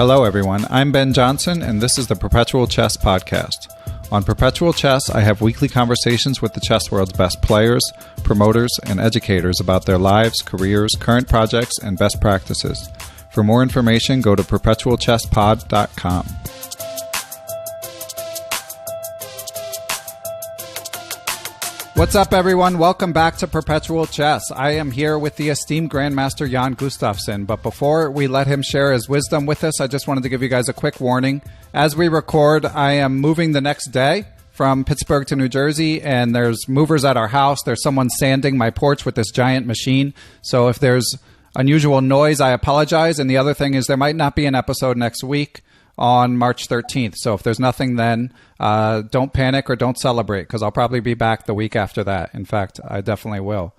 Hello everyone, I'm Ben Johnson and this is the Perpetual Chess Podcast. On Perpetual Chess, I have weekly conversations with the chess world's best players, promoters, and educators about their lives, careers, current projects, and best practices. For more information, go to perpetualchesspod.com. What's up, everyone? Welcome back to Perpetual Chess. I am here with the esteemed Grandmaster Jan Gustafsson, but before we let him share his wisdom with us, I just wanted to give you guys a quick warning. As we record, I am moving the next day from Pittsburgh to New Jersey, and there's movers at our house. There's someone sanding my porch with this giant machine, so if there's unusual noise, I apologize. And the other thing is there might not be an episode next week on March 13th. So if there's nothing then, don't panic or don't celebrate, because I'll probably be back the week after that. In fact, I definitely will.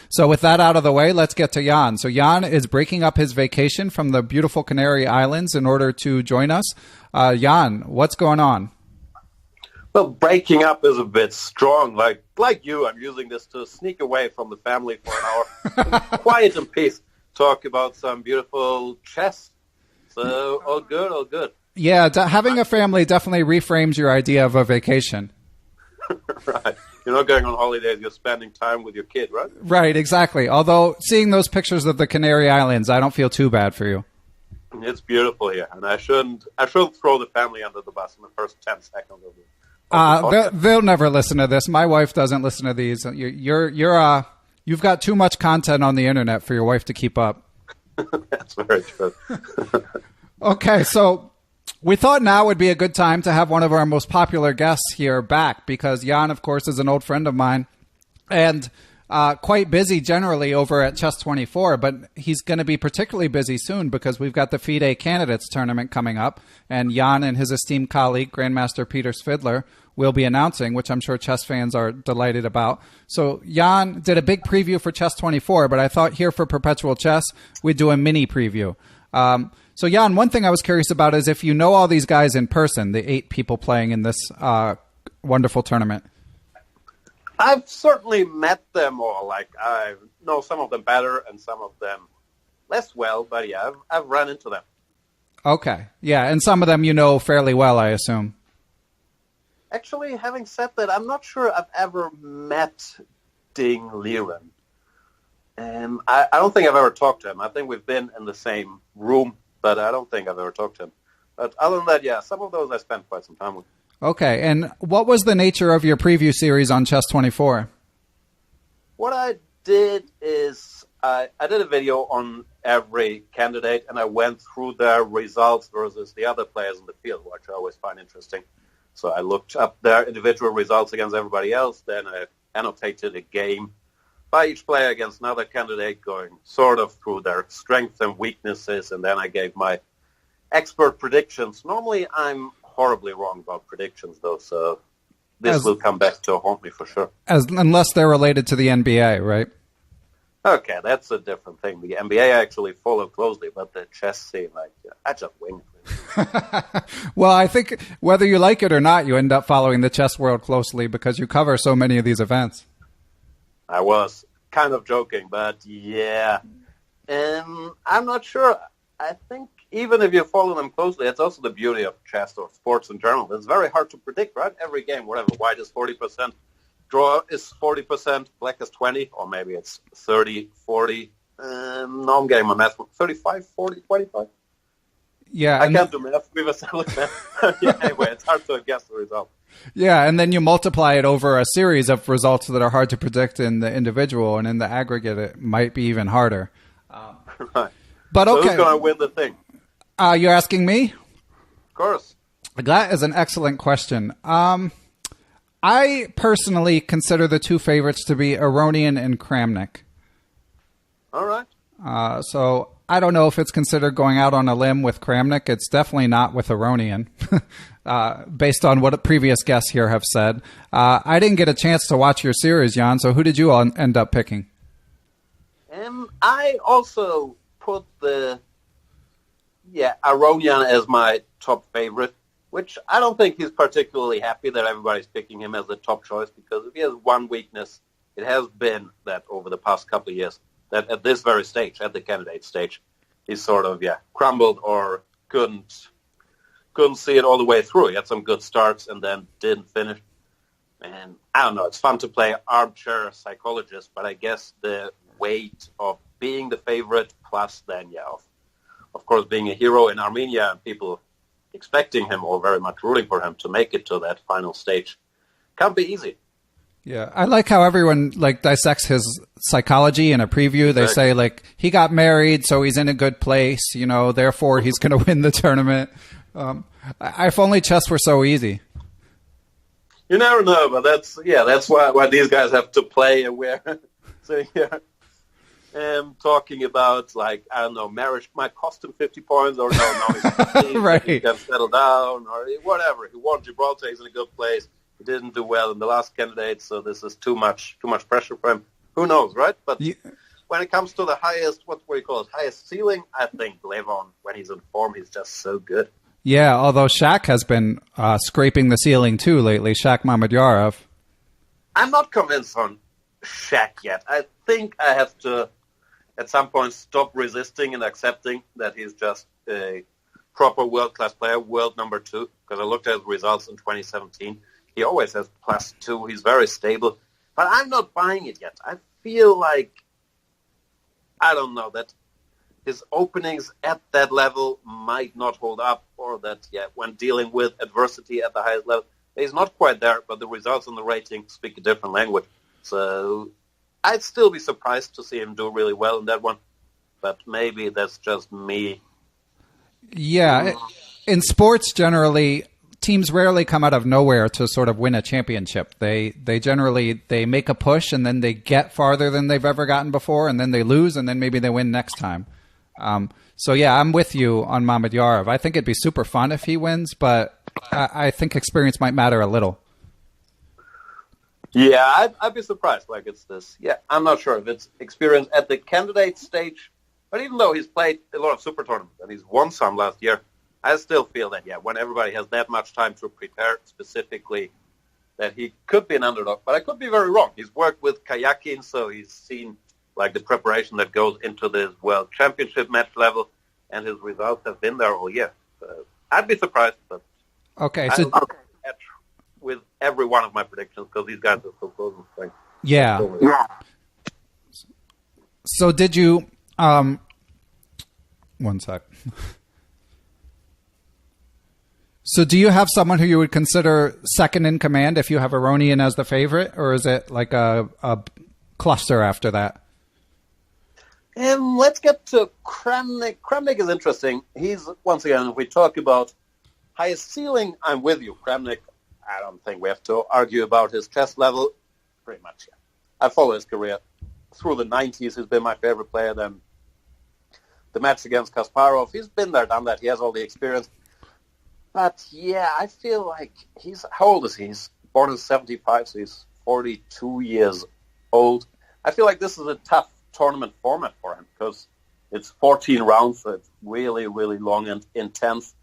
So with that out of the way, let's get to Jan. So Jan is breaking up his vacation from the beautiful Canary Islands in order to join us. Jan, what's going on? Well, breaking up is a bit strong. Like you, I'm using this to sneak away from the family for an hour. Quiet and peace. Talk about some beautiful chess. So, all good, all good. Yeah, having a family definitely reframes your idea of a vacation. Right. You're not going on holidays, you're spending time with your kid, right? Right, exactly. Although, seeing those pictures of the Canary Islands, I don't feel too bad for you. It's beautiful here, and I shouldn't throw the family under the bus in the first 10 seconds of it. They'll never listen to this. My wife doesn't listen to these. You've got too much content on the internet for your wife to keep up. That's very true. Okay, so we thought now would be a good time to have one of our most popular guests here back, because Jan, of course, is an old friend of mine and quite busy generally over at Chess24, but he's going to be particularly busy soon because we've got the FIDE Candidates tournament coming up, and Jan and his esteemed colleague, Grandmaster Peter Svidler, will be announcing, which I'm sure chess fans are delighted about. So Jan did a big preview for Chess24, but I thought here for Perpetual Chess, we'd do a mini preview. So Jan, one thing I was curious about is if you know all these guys in person, the 8 people playing in this wonderful tournament. I've certainly met them all. Like, I know some of them better and some of them less well, but yeah, I've run into them. Okay. Yeah, and some of them you know fairly well, I assume. Actually, having said that, I'm not sure I've ever met Ding Liren. I don't think I've ever talked to him. I think we've been in the same room, but I don't think I've ever talked to him. But other than that, yeah, some of those I spent quite some time with. Okay, and what was the nature of your preview series on Chess24? What I did is I did a video on every candidate, and I went through their results versus the other players in the field, which I always find interesting. So I looked up their individual results against everybody else, then I annotated a game by each player against another candidate, going sort of through their strengths and weaknesses, and then I gave my expert predictions. Normally I'm horribly wrong about predictions, though, so this will come back to haunt me for sure. Unless they're related to the NBA, right? Okay, that's a different thing. The NBA I actually follow closely, but the chess scene, I just wing it. Well, I think whether you like it or not, you end up following the chess world closely because you cover so many of these events. I was kind of joking, but yeah. I'm not sure. I think even if you follow them closely, it's also the beauty of chess or sports in general. It's very hard to predict, right? Every game, whatever, white is 40%, draw is 40%, black is 20%, or maybe it's 30, 40. No, I'm getting my math. 35, 40, 25? Yeah, I can't do math. We've established that. Yeah, anyway, it's hard to guess the result. Yeah, and then you multiply it over a series of results that are hard to predict in the individual, and in the aggregate, it might be even harder. Right. But so okay. Who's going to win the thing? You're asking me? Of course. That is an excellent question. I personally consider the 2 favorites to be Aronian and Kramnik. All right. So I don't know if it's considered going out on a limb with Kramnik. It's definitely not with Aronian, based on what previous guests here have said. I didn't get a chance to watch your series, Jan, so who did you all end up picking? I also put Aronian as my top favorite, which I don't think he's particularly happy that everybody's picking him as the top choice, because if he has one weakness, it has been that over the past couple of years, that at this very stage, at the candidate stage, he's sort of, crumbled or couldn't see it all the way through. He had some good starts and then didn't finish. And I don't know, it's fun to play armchair psychologist, but I guess the weight of being the favorite plus then, of course, being a hero in Armenia and people expecting him or very much rooting for him to make it to that final stage can't be easy. Yeah, I like how everyone dissects his psychology in a preview. They say he got married, so he's in a good place, therefore he's going to win the tournament. If only chess were so easy. You never know, but that's why these guys have to play aware. So talking about I don't know, marriage might cost him 50 points or no, he's right. He can settle down or whatever. He won Gibraltar, he's in a good place. He didn't do well in the last candidate, so this is too much pressure for him. Who knows, right? But when it comes to the highest, highest ceiling, I think Levon, when he's in form, he's just so good. Yeah, although Shaq has been scraping the ceiling too lately, Shaq Mamedyarov. I'm not convinced on Shaq yet. I think I have to, at some point, stop resisting and accepting that he's just a proper world-class player, world number 2, because I looked at his results in 2017. He always has +2. He's very stable. But I'm not buying it yet. I feel like, I don't know, that his openings at that level might not hold up, or that, when dealing with adversity at the highest level, he's not quite there, but the results on the rating speak a different language. So I'd still be surprised to see him do really well in that one, but maybe that's just me. Yeah, in sports generally, teams rarely come out of nowhere to sort of win a championship. They generally make a push and then they get farther than they've ever gotten before, and then they lose, and then maybe they win next time. So I'm with you on Mamedyarov. I think it'd be super fun if he wins, but I think experience might matter a little. Yeah, I'd be surprised. It's this. Yeah, I'm not sure if it's experience at the candidate stage, but even though he's played a lot of super tournaments and he's won some last year, I still feel that, when everybody has that much time to prepare specifically, that he could be an underdog. But I could be very wrong. He's worked with Karjakin, so he's seen the preparation that goes into this World Championship match level, and his results have been there all year. So I'd be surprised, but okay, so I'll catch with every one of my predictions because these guys are so close. Yeah. So did you? One sec. So do you have someone who you would consider second in command if you have Aronian as the favorite, or is it like a cluster after that? Let's get to Kramnik. Kramnik is interesting. He's, once again, if we talk about highest ceiling, I'm with you. Kramnik, I don't think we have to argue about his chess level. Pretty much, I follow his career. Through the 90s, he's been my favorite player. Then the match against Kasparov, he's been there, done that. He has all the experience. But, I feel like how old is he? He's born in 75, so he's 42 years old. I feel like this is a tough tournament format for him because it's 14 rounds, so it's really, really long and intense.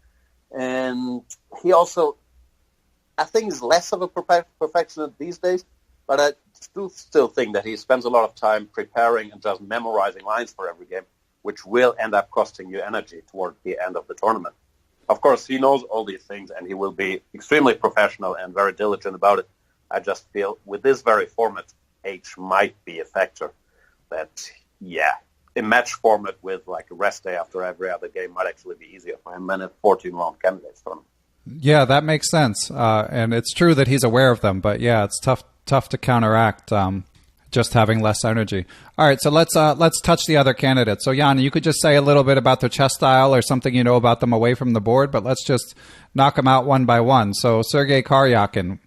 And he also, I think, is less of a perfectionist these days, but I do still think that he spends a lot of time preparing and just memorizing lines for every game, which will end up costing you energy toward the end of the tournament. Of course, he knows all these things, and he will be extremely professional and very diligent about it. I just feel with this very format, age might be a factor. That, a match format with a rest day after every other game might actually be easier for him than a 14-round candidates tournament. Yeah, that makes sense. And it's true that he's aware of them, but it's tough to counteract just having less energy. All right, so let's touch the other candidates. So Jan, you could just say a little bit about their chess style or something you know about them away from the board, but let's just knock them out one by one. So Sergey Karjakin.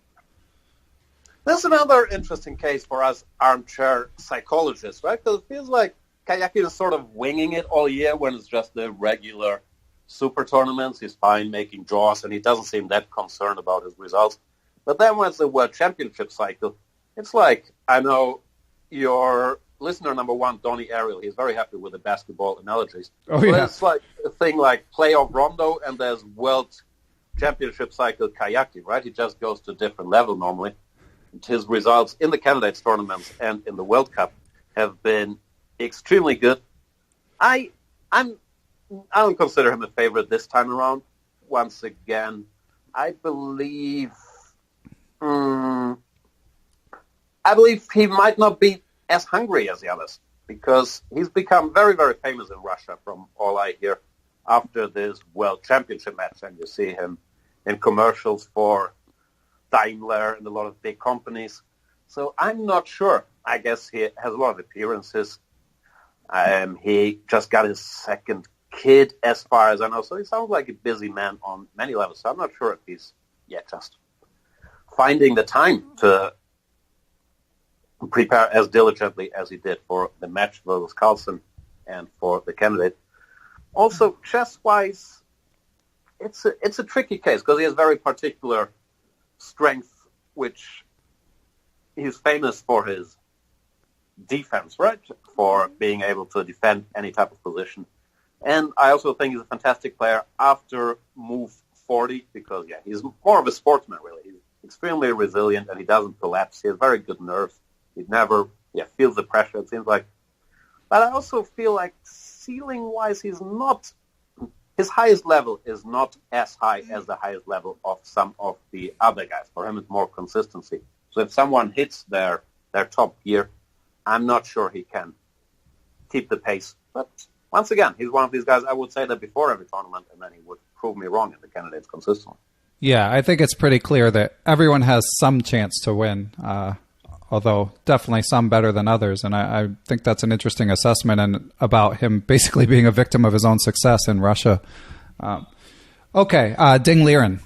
That's another interesting case for us armchair psychologists, right? Because it feels like Karjakin is sort of winging it all year when it's just the regular super tournaments. He's fine making draws, and he doesn't seem that concerned about his results. But then when it's the World Championship cycle, it's like, I know your listener number 1, Donnie Ariel, he's very happy with the basketball analogies. Oh, yeah. But it's like a thing like playoff Rondo, and there's World Championship cycle Karjakin, right? He just goes to a different level normally. His results in the candidates tournaments and in the World Cup have been extremely good. I'm I don't consider him a favorite this time around. Once again, I believe he might not be as hungry as the others, because he's become very, very famous in Russia from all I hear after this World Championship match, and you see him in commercials for Daimler and a lot of big companies. So I'm not sure. I guess he has a lot of appearances. He just got his second kid, as far as I know, so he sounds like a busy man on many levels. So I'm not sure if he's yet just finding the time to prepare as diligently as he did for the match versus Carlsen and for the candidate. Also, chess-wise, it's a tricky case because he has very particular strength, which he's famous for his defense, right? For being able to defend any type of position. And I also think he's a fantastic player after move 40 because, he's more of a sportsman, really. He's extremely resilient and he doesn't collapse. He has very good nerves. He never feels the pressure, it seems like. But I also feel like ceiling-wise, his highest level is not as high as the highest level of some of the other guys. For him, it's more consistency. So if someone hits their top gear, I'm not sure he can keep the pace. But once again, he's one of these guys I would say that before every tournament, and then he would prove me wrong in the candidates consistently. Yeah, I think it's pretty clear that everyone has some chance to win, although definitely some better than others. And I think that's an interesting assessment and about him basically being a victim of his own success in Russia. Ding Liren.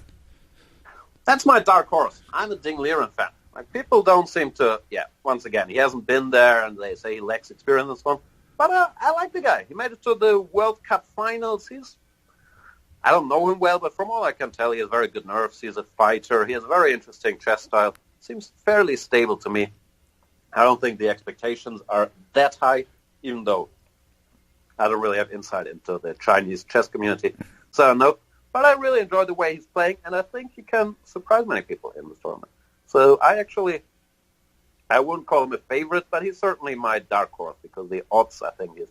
That's my dark horse. I'm a Ding Liren fan. Like, people don't seem to, once again, he hasn't been there and they say he lacks experience and so on. But I like the guy. He made it to the World Cup finals. I don't know him well, but from all I can tell, he has very good nerves. He's a fighter. He has a very interesting chess style. Seems fairly stable to me. I don't think the expectations are that high, even though I don't really have insight into the Chinese chess community. So I don't know. But I really enjoy the way he's playing, and I think he can surprise many people in this tournament. So I wouldn't call him a favorite, but he's certainly my dark horse because the odds, I think, is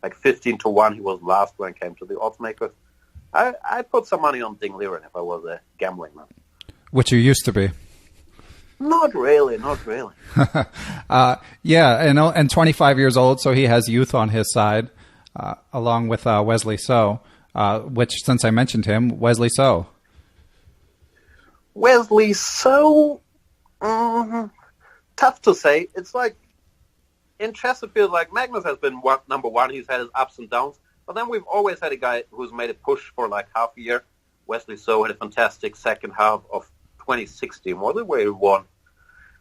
like 15-1. He was last when it came to the odds makers. I put some money on Ding Liren if I was a gambling man. Which you used to be. Not really. And 25 years old, so he has youth on his side, along with Wesley So, which, since I mentioned him, Wesley So. Wesley So, tough to say. It's like, in chess it feels like Magnus has been number one. He's had his ups and downs. But then we've always had a guy who's made a push for like half a year. Wesley So had a fantastic second half of 2016, was it, where he won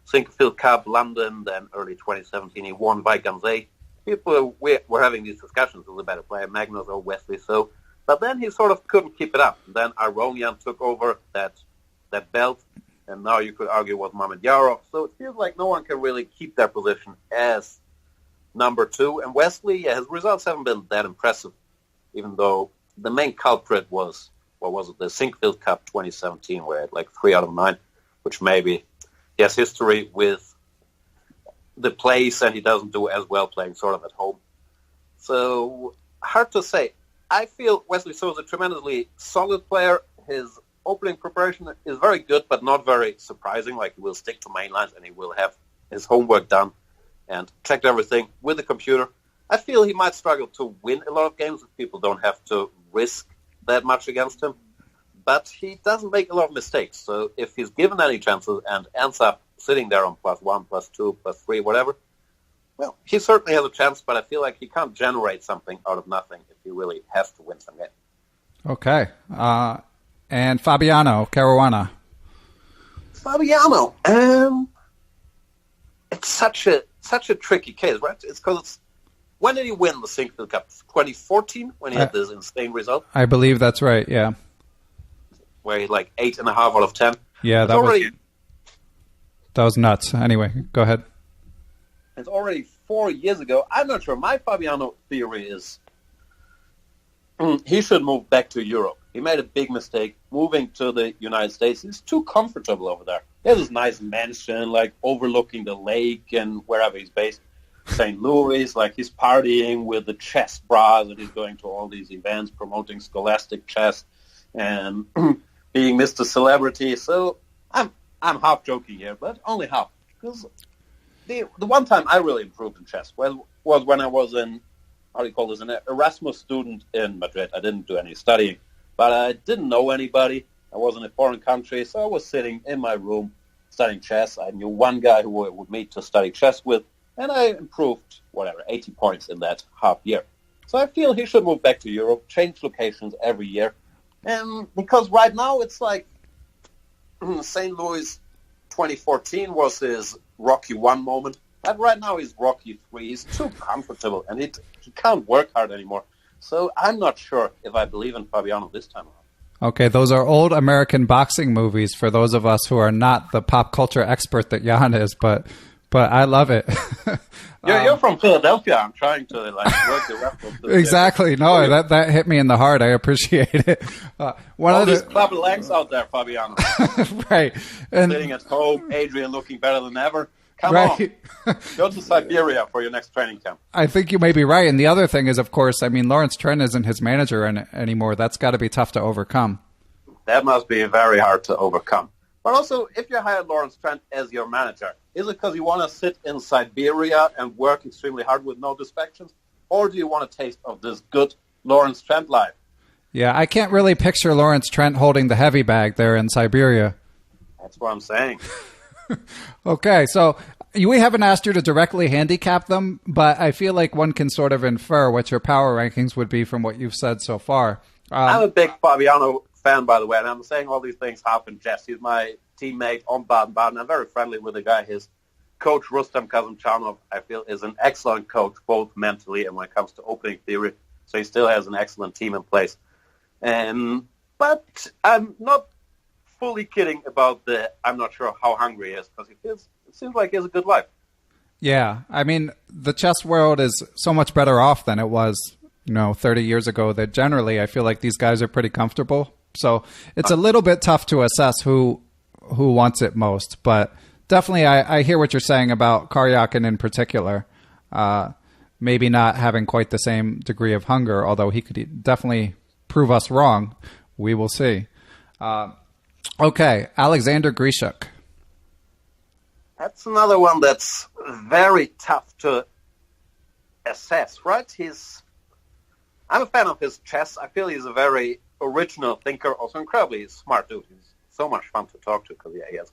Sinquefield Cup, London, then early 2017 he won Vaganze. People were having these discussions, who's a better player, Magnus or Wesley So. But then he sort of couldn't keep it up. And then Aronian took over that belt, and now you could argue was Mamedyarov. So it feels like no one can really keep their position as number two. And Wesley, his results haven't been that impressive, even though the main culprit was, the Sinquefield Cup 2017, where he had like 3 out of 9, which maybe he has history with the place and he doesn't do as well playing sort of at home. So, hard to say. I feel Wesley So is a tremendously solid player. His opening preparation is very good, but not very surprising. Like, he will stick to main lines and he will have his homework done and checked everything with the computer. I feel he might struggle to win a lot of games if people don't have to risk that much against him. But he doesn't make a lot of mistakes. So if he's given any chances and ends up sitting there on +1, +2, +3, whatever, well, he certainly has a chance, but I feel like he can't generate something out of nothing if he really has to win some game. Okay. And Fabiano Caruana. Fabiano. It's such a tricky case, right? It's because when did he win the Sinquefield Cup? 2014, when he had this insane result? I believe that's right, yeah. Where he like 8.5 out of 10. Yeah, that was nuts. Anyway, go ahead. It's already 4 years ago. I'm not sure. My Fabiano theory is he should move back to Europe. He made a big mistake moving to the United States. He's too comfortable over there. He has this nice mansion, like overlooking the lake and wherever he's based. St. Louis, like he's partying with the chess bras and he's going to all these events promoting scholastic chess and being Mr. Celebrity. So I'm half joking here, but only half. Because the one time I really improved in chess was when I was an Erasmus student in Madrid. I didn't do any studying, but I didn't know anybody. I was in a foreign country, so I was sitting in my room studying chess. I knew one guy who I would meet to study chess with, and I improved, 80 points in that half year. So I feel he should move back to Europe, change locations every year. And because right now it's like St. Louis 2014 was his Rocky 1 moment. And right now he's Rocky 3. He's too comfortable, and he can't work hard anymore. So I'm not sure if I believe in Fabiano this time around. Okay, those are old American boxing movies for those of us who are not the pop culture expert that Jan is, but I love it. You're from Philadelphia. I'm trying to work the reference. Exactly. No, that hit me in the heart. I appreciate it. All these club legs out there, Fabiano. Right. And sitting at home, Adrian looking better than ever. Come on. Go to Siberia for your next training camp. I think you may be right. And the other thing is, of course, Lawrence Trent isn't his manager anymore. That's got to be tough to overcome. That must be very hard to overcome. But also, if you hired Lawrence Trent as your manager, is it because you want to sit in Siberia and work extremely hard with no distractions? Or do you want a taste of this good Lawrence Trent life? Yeah, I can't really picture Lawrence Trent holding the heavy bag there in Siberia. That's what I'm saying. Okay, so we haven't asked you to directly handicap them, but I feel like one can sort of infer what your power rankings would be from what you've said so far. I'm a big Fabiano fan, by the way, and I'm saying all these things half in jest. He's my teammate on Baden-Baden. I'm very friendly with the guy. His coach, Rustam Kazımcanov, I feel is an excellent coach, both mentally and when it comes to opening theory. So he still has an excellent team in place. But I'm not fully kidding about I'm not sure how hungry he is, because it seems like he has a good life. Yeah, the chess world is so much better off than it was 30 years ago, that generally I feel like these guys are pretty comfortable. So it's a little bit tough to assess who wants it most. But definitely I hear what you're saying about Karjakin in particular. Maybe not having quite the same degree of hunger, although he could definitely prove us wrong. We will see. Okay, Alexander Grishuk. That's another one that's very tough to assess, right? I'm a fan of his chess. I feel he's a very original thinker, also incredibly smart dude. He's so much fun to talk to because he has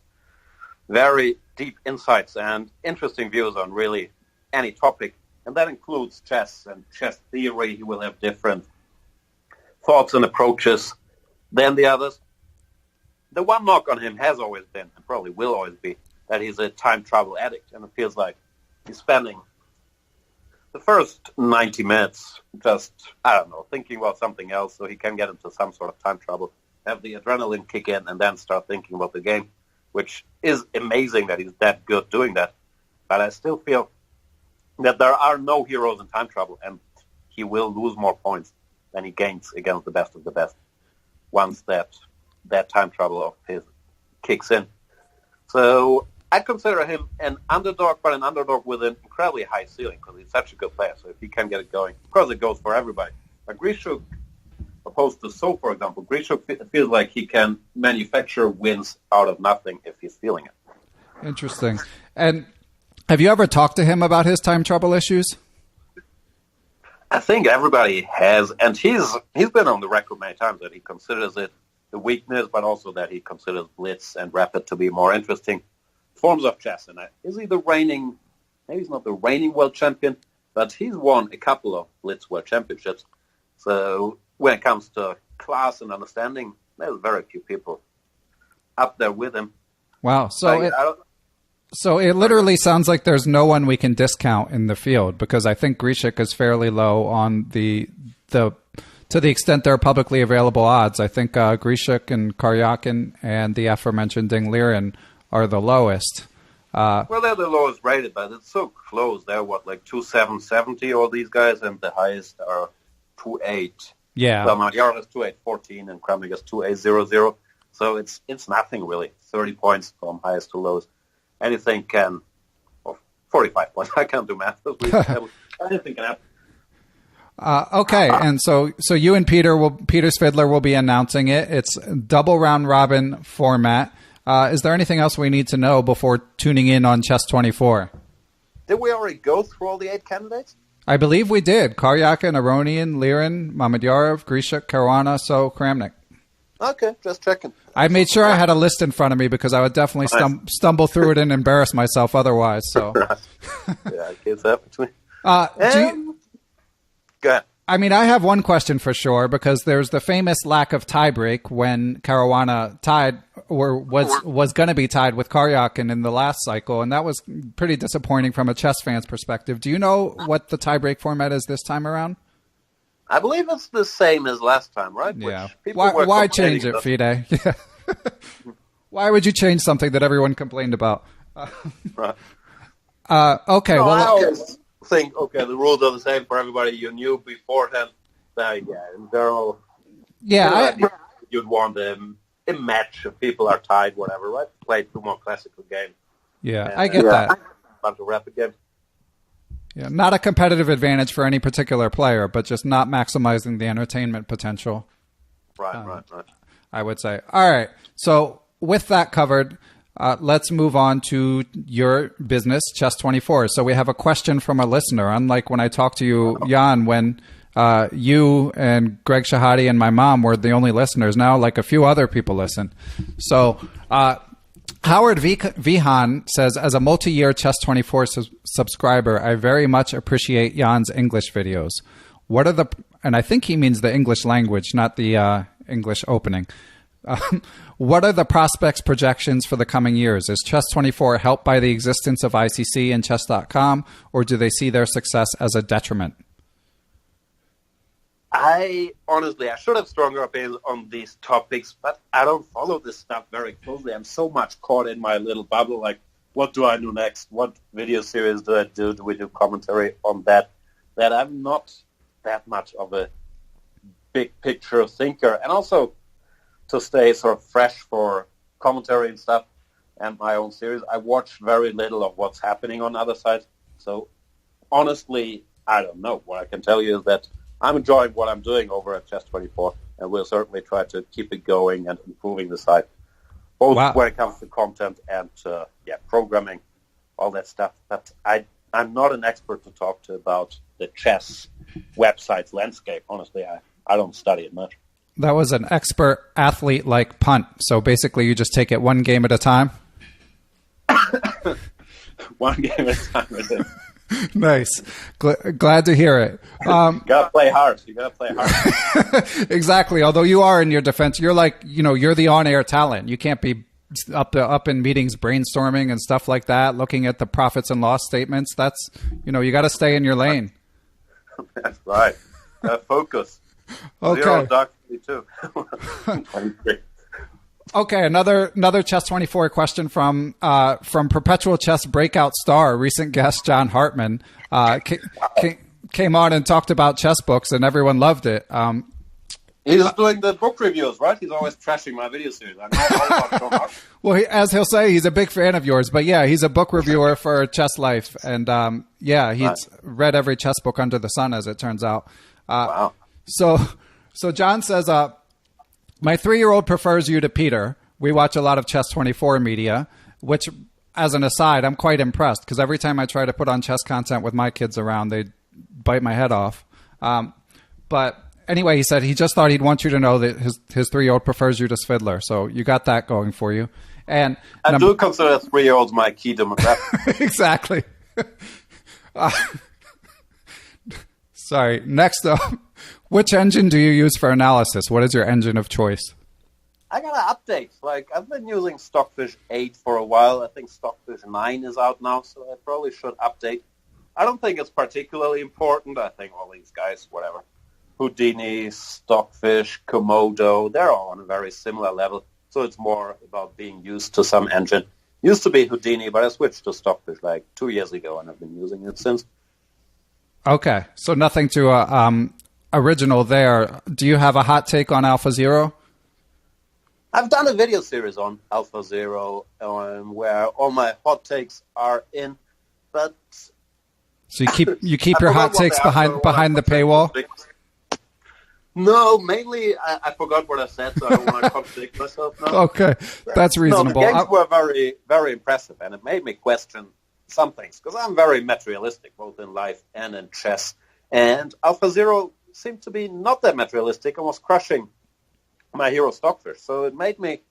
very deep insights and interesting views on really any topic. And that includes chess and chess theory. He will have different thoughts and approaches than the others. The one knock on him has always been, and probably will always be, that he's a time travel addict. And it feels like he's spending the first 90 minutes just, thinking about something else so he can get into some sort of time trouble, have the adrenaline kick in, and then start thinking about the game, which is amazing that he's that good doing that. But I still feel that there are no heroes in time trouble, and he will lose more points than he gains against the best of the best once that time trouble of his kicks in. So I consider him an underdog, but an underdog with an incredibly high ceiling because he's such a good player. So if he can get it going, of course it goes for everybody. But Grishuk, opposed to So, for example, Grishuk feels like he can manufacture wins out of nothing if he's feeling it. Interesting. And have you ever talked to him about his time trouble issues? I think everybody has, and he's been on the record many times that he considers it the weakness, but also that he considers blitz and rapid to be more interesting forms of chess. And is he maybe he's not the reigning world champion, but he's won a couple of blitz world championships. So when it comes to class and understanding, there's very few people up there with him. Wow. So it literally sounds like there's no one we can discount in the field, because I think Grishuk is fairly low on the to the extent there are publicly available odds. I think Grishuk and Karjakin and the aforementioned Ding Liren are the lowest. Well, they're the lowest rated, but it's so close. They're 2,770, all these guys, and the highest are 2,8. Yeah. Well, Magyar is 2,814 and Kramnik is 2,800. So it's nothing really. 30 points from highest to lowest. Anything can, 45 points. I can't do math. Anything can happen. Okay, and so you and Peter Svidler will be announcing it. It's double round robin format. Is there anything else we need to know before tuning in on Chess 24? Did we already go through all the 8 candidates? I believe we did. Karjakin, Aronian, Liren, Mamedyarov, Grishuk, Caruana, So, Kramnik. Okay, just checking. I made sure I had a list in front of me because I would definitely stumble through it and embarrass myself otherwise. So, yeah, it keeps happening. Go ahead. I mean, I have one question for sure because there's the famous lack of tiebreak when Caruana tied or was going to be tied with Karjakin in the last cycle, and that was pretty disappointing from a chess fan's perspective. Do you know what the tiebreak format is this time around? I believe it's the same as last time, right? Yeah. Why change it, FIDE? Yeah. Why would you change something that everyone complained about? Right. Okay. No, well, I always think, okay, the rules are the same for everybody you knew beforehand. Yeah, in general. Yeah. You'd want a match if people are tied, whatever, right? Play 2 more classical games. Yeah, I get that. A bunch of rapid games. Yeah, not a competitive advantage for any particular player, but just not maximizing the entertainment potential. Right. I would say. All right. So with that covered, let's move on to your business, Chess 24. So we have a question from a listener. Unlike when I talked to you, Jan, when you and Greg Shahadi and my mom were the only listeners. Now, like a few other people listen. So Howard Vihan says, as a multi-year Chess 24 subscriber, I very much appreciate Jan's English videos. What are and I think he means the English language, not the English opening. What are the prospects projections for the coming years? Is Chess 24 helped by the existence of ICC and Chess.com, or do they see their success as a detriment? I should have stronger opinions on these topics, but I don't follow this stuff very closely. I'm so much caught in my little bubble, like, what do I do next? What video series do I do? Do we do commentary on that? That I'm not that much of a big picture thinker. And also, to stay sort of fresh for commentary and stuff and my own series, I watch very little of what's happening on other sides. So, honestly, I don't know. What I can tell you is that I'm enjoying what I'm doing over at Chess 24, and we'll certainly try to keep it going and improving the site, both when it comes to content and programming, all that stuff. But I'm not an expert to talk to about the chess website's landscape. Honestly, I don't study it much. That was an expert athlete-like punt. So basically, you just take it one game at a time? One game at a time, I think. Nice. Glad to hear it. You gotta play hard. Exactly. Although you are, in your defense, you're like, you're the on-air talent. You can't be up in meetings brainstorming and stuff like that, looking at the profits and loss statements. That's, you got to stay in your lane. That's right. Focus. Okay. 0 Doc 22. Okay, another Chess 24 question from Perpetual Chess breakout star, recent guest John Hartman, came on and talked about chess books, and everyone loved it. He's doing the book reviews, right? He's always trashing my video series. I know all about John Hartman. Well, as he'll say, he's a big fan of yours. But yeah, he's a book reviewer for Chess Life, and he's read every chess book under the sun, as it turns out. Wow. So John says, my 3-year-old prefers you to Peter. We watch a lot of Chess 24 media, which, as an aside, I'm quite impressed because every time I try to put on chess content with my kids around, they bite my head off. But anyway, he said he just thought he'd want you to know that his 3-year-old prefers you to Svidler. So you got that going for you. And I do consider 3-year-olds my key demographic. Exactly. Sorry. Next up. Which engine do you use for analysis? What is your engine of choice? I got to update. Like, I've been using Stockfish 8 for a while. I think Stockfish 9 is out now, so I probably should update. I don't think it's particularly important. I think all these guys, whatever, Houdini, Stockfish, Komodo, they're all on a very similar level. So it's more about being used to some engine. Used to be Houdini, but I switched to Stockfish like 2 years ago, and I've been using it since. Okay, so nothing to original there. Do you have a hot take on AlphaZero? I've done a video series on AlphaZero where all my hot takes are in. but so you keep your hot takes behind the paywall. No, mainly I forgot what I said, so I don't want to contradict myself now. Okay, that's reasonable. No, the games were very, very impressive, and it made me question some things, because I'm very materialistic, both in life and in chess. And AlphaZero seemed to be not that materialistic and was crushing my hero Stockfish. So it made me,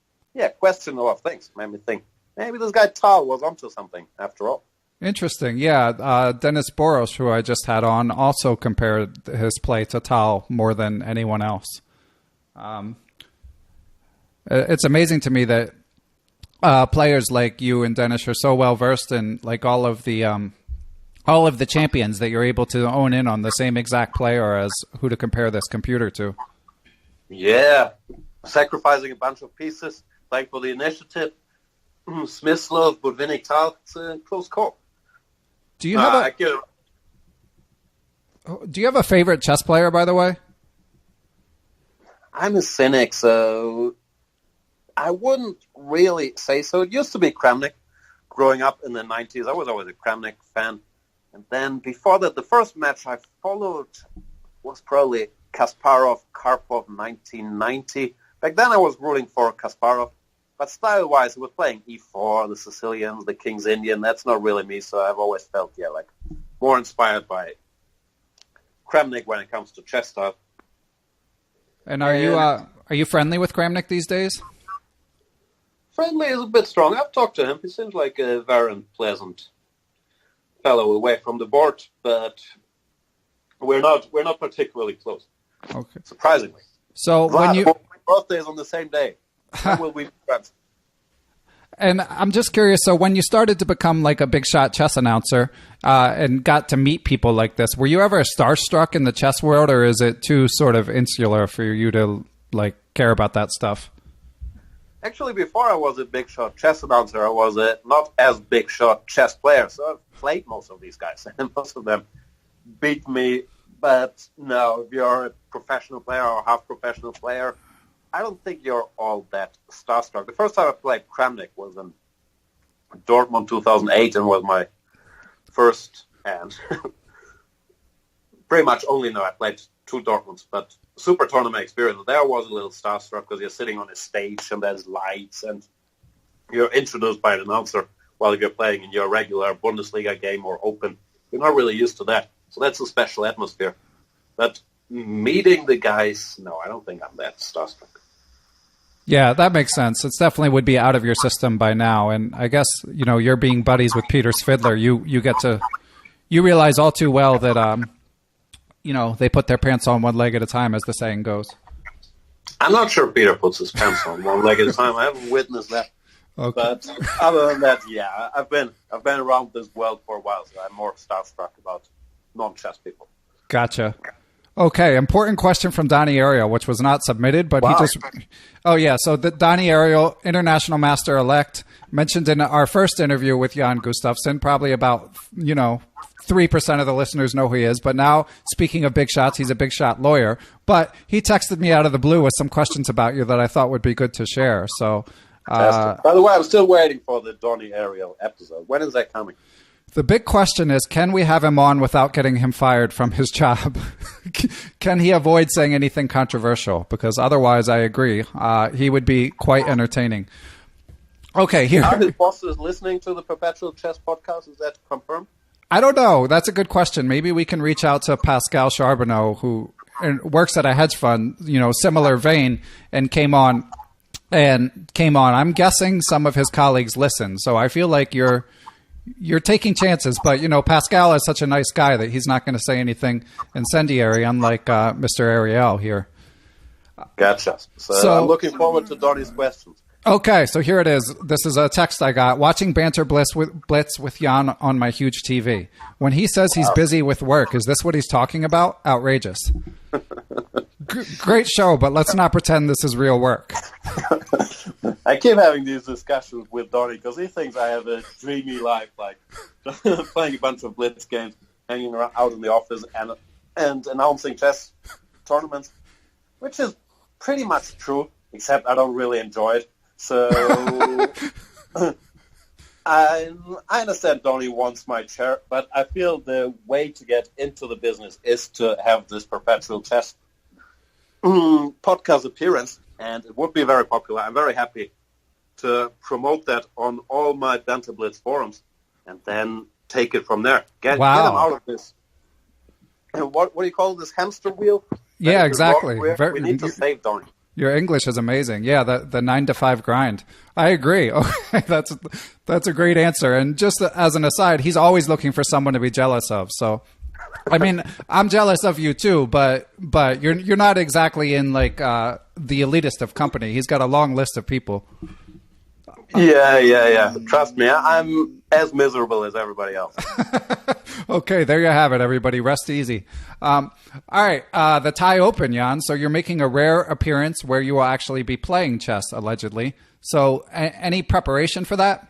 question a lot of things. It made me think, maybe this guy Tal was onto something after all. Interesting. Yeah. Dennis Boros, who I just had on, also compared his play to Tal more than anyone else. It's amazing to me that players like you and Dennis are so well versed in like all of the champions that you're able to own in on the same exact player as who to compare this computer to. Yeah. Sacrificing a bunch of pieces, playing for the initiative. Smyslov, but winning Tal, it's a close call. Do you have a favorite chess player, by the way? I'm a cynic, so I wouldn't really say so. It used to be Kramnik. Growing up in the 90s, I was always a Kramnik fan. And then before that, the first match I followed was probably Kasparov-Karpov 1990. Back then I was rooting for Kasparov. But style-wise, he was playing E4, the Sicilians, the King's Indian. That's not really me, so I've always felt, more inspired by Kramnik when it comes to chess style. And are you friendly with Kramnik these days? Friendly is a bit strong. I've talked to him. He seems like a very pleasant fellow away from the board, but we're not particularly close. Okay. Surprisingly. So when you birthdays on the same day. How will we be friends? And I'm just curious, so when you started to become like a big shot chess announcer and got to meet people like this, were you ever starstruck in the chess world, or is it too sort of insular for you to like care about that stuff? Actually, before I was a big shot chess announcer, I was a not as big shot chess player, so I've played most of these guys, and most of them beat me. But no, if you're a professional player or half professional player, I don't think you're all that starstruck. The first time I played Kramnik was in Dortmund 2008 and was my first and pretty much only I played 2 Dortmunds, but super tournament experience. There I was a little starstruck because you're sitting on a stage and there's lights and you're introduced by an announcer while you're playing in your regular Bundesliga game or Open. You're not really used to that. So that's a special atmosphere. But meeting the guys, no, I don't think I'm that starstruck. Yeah, that makes sense. It definitely would be out of your system by now. And I guess, you're being buddies with Peter Svidler. You realize all too well that, they put their pants on one leg at a time, as the saying goes. I'm not sure Peter puts his pants on one leg at a time. I haven't witnessed that. Okay. But other than that, yeah, I've been around this world for a while, so I'm more starstruck about non-chess people. Gotcha. Okay, important question from Donnie Ariel, which was not submitted, but wow. He just... Oh, yeah, so the Donnie Ariel, International Master-elect, mentioned in our first interview with Jan Gustafsson, probably about, 3% of the listeners know who he is, but now, speaking of big shots, he's a big shot lawyer. But he texted me out of the blue with some questions about you that I thought would be good to share, so... By the way, I'm still waiting for the Donnie Ariel episode. When is that coming? The big question is, can we have him on without getting him fired from his job? Can he avoid saying anything controversial? Because otherwise, I agree, he would be quite entertaining. Okay, here. Are his bosses listening to the Perpetual Chess podcast? Is that confirmed? I don't know. That's a good question. Maybe we can reach out to Pascal Charbonneau, who works at a hedge fund, similar vein, and came on. I'm guessing some of his colleagues listen. So I feel like you're taking chances, but Pascal is such a nice guy that he's not going to say anything incendiary, unlike Mr. Ariel here. Gotcha. So I'm looking forward to Donnie's questions. Okay, so here it is. This is a text I got. Watching Banter Blitz with Jan on my huge TV. When he says he's busy with work, is this what he's talking about? Outrageous. Great show, but let's not pretend this is real work. I keep having these discussions with Donnie because he thinks I have a dreamy life, like playing a bunch of blitz games, hanging around out in the office, and announcing chess tournaments, which is pretty much true, except I don't really enjoy it. So I understand Donnie wants my chair, but I feel the way to get into the business is to have this Perpetual Chess podcast appearance, and it would be very popular. I'm very happy to promote that on all my Banter Blitz forums, and then take it from there. Get them out of this. And what do you call this, hamster wheel? Yeah, exactly. We need to save Donnie. Your English is amazing. Yeah, the 9 to 5 grind. I agree. Okay, that's a great answer. And just as an aside, he's always looking for someone to be jealous of. So, I mean, I'm jealous of you too, but you're not exactly in like the elitist of company. He's got a long list of people. Yeah. Trust me, I'm as miserable as everybody else. Okay, there you have it, everybody. Rest easy. All right, the Thai Open, Jan. So you're making a rare appearance where you will actually be playing chess, allegedly. So any preparation for that?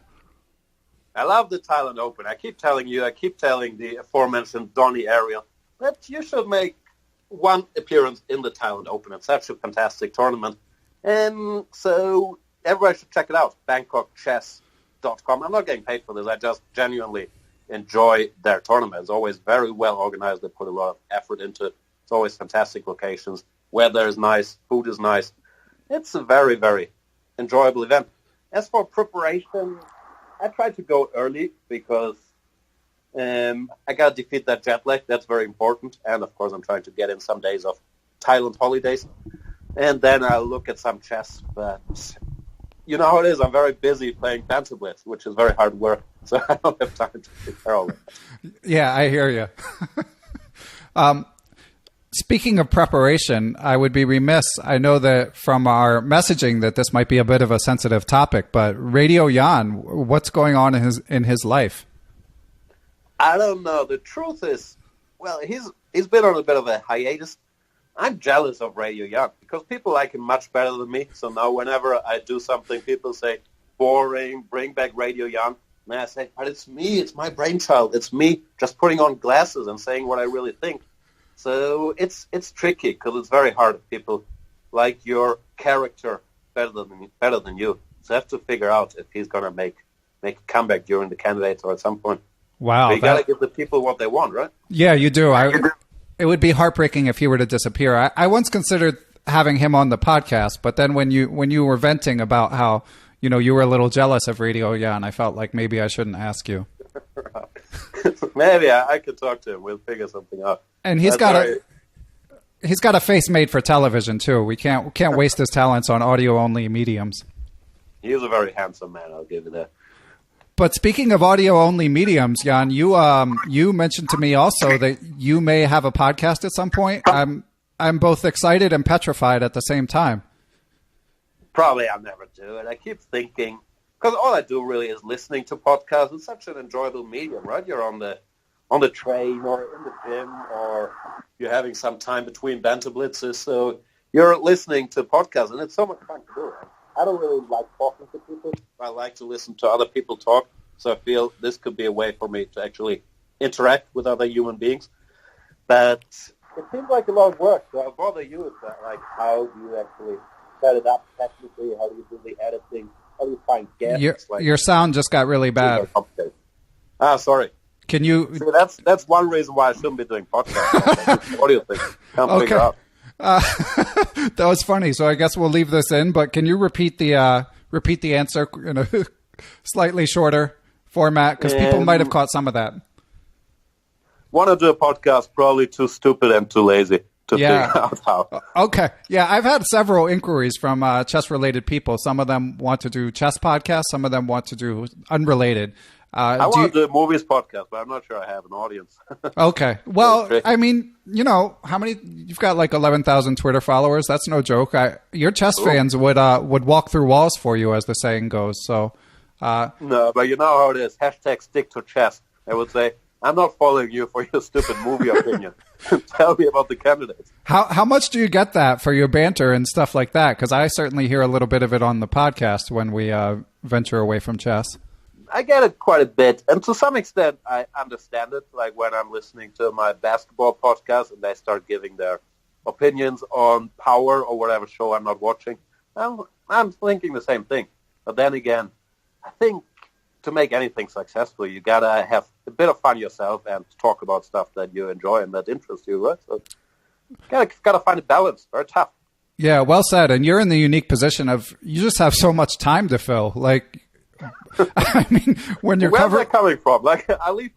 I love the Thailand Open. I keep telling the aforementioned Donnie Ariel that you should make one appearance in the Thailand Open. It's such a fantastic tournament. And so everybody should check it out, BangkokChess.com. I'm not getting paid for this. I just genuinely enjoy their tournament. It's always very well organized. They put a lot of effort into it. It's always fantastic locations. Weather is nice. Food is nice. It's a very, very enjoyable event. As for preparation, I try to go early because I got to defeat that jet lag. That's very important. And, of course, I'm trying to get in some days of Thailand holidays. And then I'll look at some chess. But you know how it is. I'm very busy playing Banter Blitz, which is very hard work. So I don't have time to prepare all that. Yeah, I hear you. Speaking of preparation, I would be remiss. I know that from our messaging that this might be a bit of a sensitive topic, but Radio Jan, what's going on in his life? I don't know. The truth is, well, he's been on a bit of a hiatus. I'm jealous of Radio Jan because people like him much better than me. So now whenever I do something, people say, boring, bring back Radio Jan. And I say, but it's me. It's my brainchild. It's me just putting on glasses and saying what I really think. So it's tricky because it's very hard if people like your character better than you. So I have to figure out if he's going to make a comeback during the candidates or at some point. Wow. But you got to give the people what they want, right? Yeah, you do. It would be heartbreaking if he were to disappear. I once considered having him on the podcast, but then when you were venting about how you were a little jealous of Radio Jan, I felt like maybe I shouldn't ask you. Maybe I could talk to him. We'll figure something out. And he's got a face made for television too. We can't waste his talents on audio only mediums. He's a very handsome man. I'll give you that. But speaking of audio only mediums, Jan, you mentioned to me also that you may have a podcast at some point. I'm both excited and petrified at the same time. Probably I'll never do it. I keep thinking, because all I do really is listening to podcasts. It's such an enjoyable medium, right? You're on the train or in the gym or you're having some time between banter blitzes. So you're listening to podcasts, and it's so much fun to do it. I don't really like talking to people. I like to listen to other people talk. So I feel this could be a way for me to actually interact with other human beings. But it seems like a lot of work. So I'll bother you with that. Like, how do you actually set it up technically? How do you do the editing? How do you find guests? Your sound just got really bad. Sorry. Can you? See, that's one reason why I shouldn't be doing podcasts. Audio thing. Can't figure out. That was funny. So I guess we'll leave this in. But can you repeat the answer in a slightly shorter format? Because people might have caught some of that. Want to do a podcast? Probably too stupid and too lazy to figure out how. Okay. Yeah, I've had several inquiries from chess-related people. Some of them want to do chess podcasts. Some of them want to do unrelated. I want to do a movies podcast, but I'm not sure I have an audience. Okay. Well, I mean, how many? You've got like 11,000 Twitter followers. That's no joke. Your chess fans would walk through walls for you, as the saying goes. So. No, but you know how it is. # stick to chess. I would say, I'm not following you for your stupid movie opinion. Tell me about the candidates. How much do you get that for your banter and stuff like that? Because I certainly hear a little bit of it on the podcast when we venture away from chess. I get it quite a bit, and to some extent, I understand it. Like when I'm listening to my basketball podcast and they start giving their opinions on Power or whatever show I'm not watching, I'm thinking the same thing. But then again, I think to make anything successful, you gotta have a bit of fun yourself and talk about stuff that you enjoy and that interests you, right? So gotta find a balance. Very tough. Yeah, well said. And you're in the unique position of you just have so much time to fill. Like, I mean, when you're Where's that coming from? Like, I leave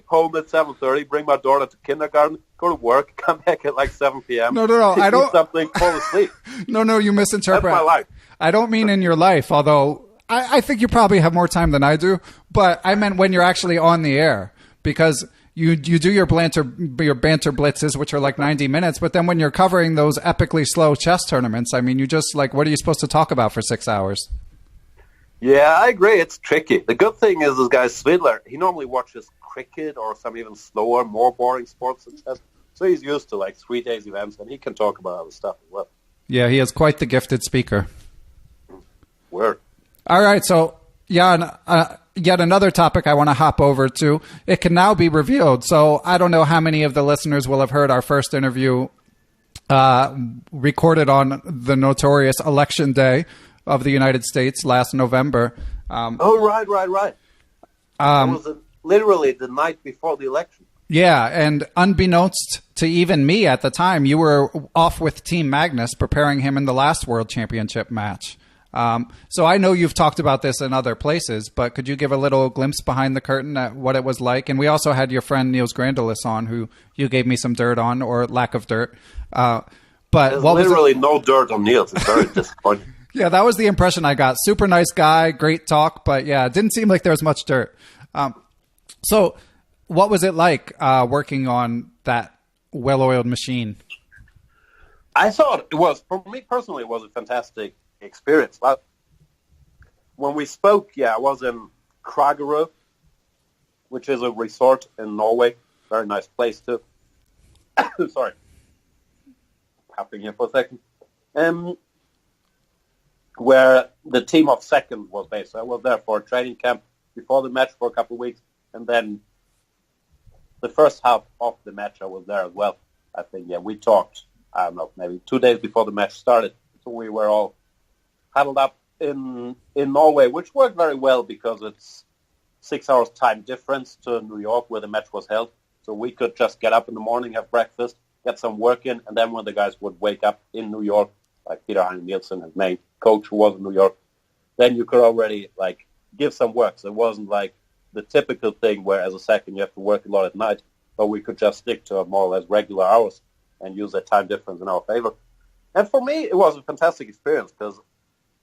home at 7:30, bring my daughter to kindergarten, go to work, come back at like 7 p.m. No, I don't. Eat something, fall asleep. No, you misinterpret. That's my life. I don't mean in your life, although I think you probably have more time than I do. But I meant when you're actually on the air, because you do your banter blitzes, which are like 90 minutes. But then when you're covering those epically slow chess tournaments, I mean, you just like, what are you supposed to talk about for 6 hours? Yeah, I agree. It's tricky. The good thing is this guy Svidler, he normally watches cricket or some even slower, more boring sports than chess. So he's used to like 3 days events, and he can talk about other stuff as well. Yeah, he is quite the gifted speaker. Word. All right, so Jan, yet another topic I want to hop over to. It can now be revealed. So I don't know how many of the listeners will have heard our first interview recorded on the notorious Election Day of the United States last November. Right. It was literally the night before the election. Yeah, and unbeknownst to even me at the time, you were off with Team Magnus preparing him in the last World Championship match. So I know you've talked about this in other places, but could you give a little glimpse behind the curtain at what it was like? And we also had your friend Niels Grandelis on, who you gave me some dirt on, or lack of dirt. But there's literally no dirt on Niels. It's very disappointing. Yeah, that was the impression I got. Super nice guy, great talk, but yeah, it didn't seem like there was much dirt. So what was it like working on that well-oiled machine? I thought it was, for me personally, it was a fantastic experience. When we spoke, I was in Kragerø, which is a resort in Norway. Very nice place too. Sorry. Coughing here for a second. Where the team of second was based. So I was there for a training camp before the match for a couple of weeks. And then the first half of the match I was there as well. I think, we talked, I don't know, maybe 2 days before the match started. So we were all huddled up in Norway, which worked very well because it's 6 hours time difference to New York where the match was held. So we could just get up in the morning, have breakfast, get some work in, and then when the guys would wake up in New York, like Peter Nielsen, his main coach who was in New York, then you could already like give some work. So it wasn't like the typical thing where as a second you have to work a lot at night, but we could just stick to more or less regular hours and use that time difference in our favor. And for me, it was a fantastic experience because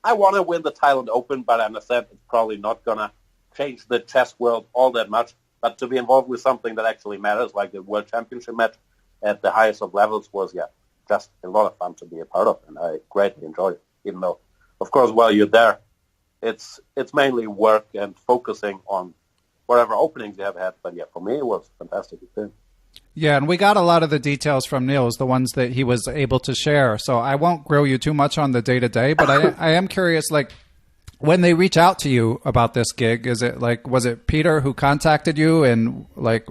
I want to win the Thailand Open, but I understand it's probably not going to change the chess world all that much. But to be involved with something that actually matters, like the World Championship match at the highest of levels was, just a lot of fun to be a part of. And I greatly enjoyed it, even though, of course, while you're there, it's mainly work and focusing on whatever openings you have had. But for me, it was a fantastic experience. Yeah, and we got a lot of the details from Niels, the ones that he was able to share. So I won't grill you too much on the day-to-day, but I am curious, like, when they reach out to you about this gig, is it like, was it Peter who contacted you, and like,